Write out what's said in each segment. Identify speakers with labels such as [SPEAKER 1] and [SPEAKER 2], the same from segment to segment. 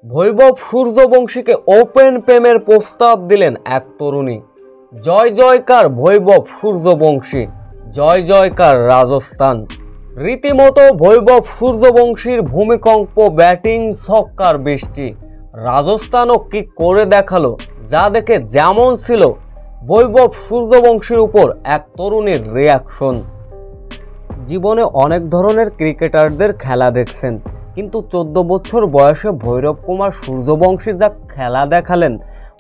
[SPEAKER 1] বৈভব সূর্যবংশীকে open প্রেমের প্রস্তাব দিলেন এক তরুণী। জয় জয়কার বৈভব সূর্যবংশী, জয় জয়কার রাজস্থান। রীতিমতো বৈভব সূর্যবংশীর ভূমিকম্প ব্যাটিং, ছক্কার বৃষ্টি। রাজস্থানও কি করে দেখালো, যা দেখে যেমন ছিল বৈভব সূর্যবংশীর উপর এক তরুণীর রিয়াকশন। জীবনে অনেক ধরনের ক্রিকেটারদের খেলা দেখছেন, কিন্তু 14 বছর বয়সে ভৈরব কুমার সূর্যবংশী যা খেলা দেখালেন,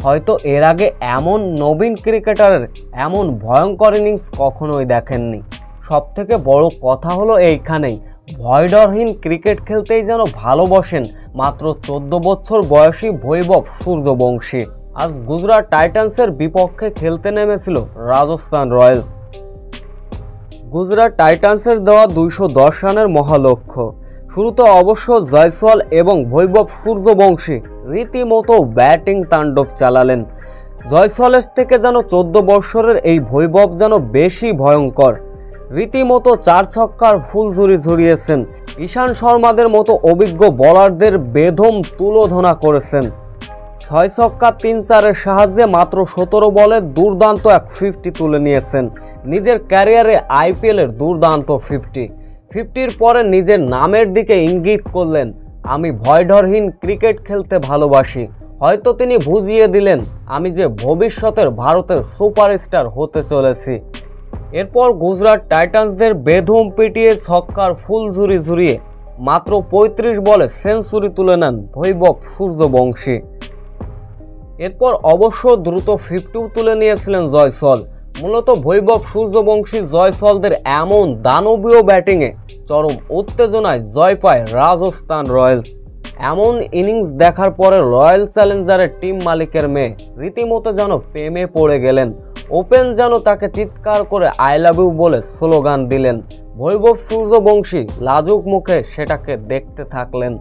[SPEAKER 1] হয়তো এর আগে এমন নবীন ক্রিকেটারের এমন ভয়ঙ্কর ইনিংস কখনোই দেখেননি। সবথেকে বড় কথা হলো এইখানেই, ভয়ডরহীন ক্রিকেট খেলতেই যেন ভালোবাসেন মাত্র 14 বছর বয়সী বৈভব সূর্যবংশী। আজ গুজরাট টাইটান্সের বিপক্ষে খেলতে নেমেছিল রাজস্থান রয়্যালস। গুজরাট টাইটান্সের দেওয়া 210 রানের মহালক্ষ্য। শুরুতে অবশ্য জয়সওয়াল এবং বৈভব সূর্যবংশী রীতিমতো ব্যাটিং তাণ্ডব চালালেন। জয়সওয়ালের থেকে যেন 14 বছরের এই বৈভব যেন বেশি ভয়ঙ্কর। রীতিমতো 4 ছক্কার ফুলঝুরি ঝুরিয়েছেন। ঈশান শর্মাদের মতো অভিজ্ঞ বোলারদের বেদম তুলোধনা করেছেন। 6 ছক্কা 3-4-এর সাহায্যে মাত্র 17 বলে দুর্দান্ত এক 50 তুলে নিয়েছেন। নিজের ক্যারিয়ারে আইপিএলের দুর্দান্ত 50-50-র পরে নিজের নামের দিকে ইঙ্গিত করলেন, আমি ভয়ডরহীন ক্রিকেট খেলতে ভালোবাসি। হয়তো তিনি বুঝিয়ে দিলেন, আমি যে ভবিষ্যতের ভারতের সুপারস্টার হতে চলেছি। এরপর গুজরাট টাইটান্সদের বেধম পিটিয়ে ছক্কার ফুলঝুরি ঝুরিয়ে মাত্র 35 বলে সেঞ্চুরি তুলে নেন বৈভব সূর্যবংশী। এরপর অবশ্য দ্রুত 50 তুলে নিয়েছিলেন জয়সওয়াল। মূলত বৈভব সূর্যবংশী জয়সওয়ালদের এমন দানবীয় ব্যাটিংয়ে চরম উত্তেজনায় জয় পায় রাজস্থান রয়্যালস। এমন ইনিংস দেখার পরে রয়্যাল চ্যালেঞ্জারের টিম মালিকের মেয়ে রীতিমতো যেন প্রেমে পড়ে গেলেন। ওপেন যেন তাকে চিৎকার করে আই লাভ ইউ বলে স্লোগান দিলেন। বৈভব সূর্যবংশী লাজুক মুখে সেটাকে দেখতে থাকলেন।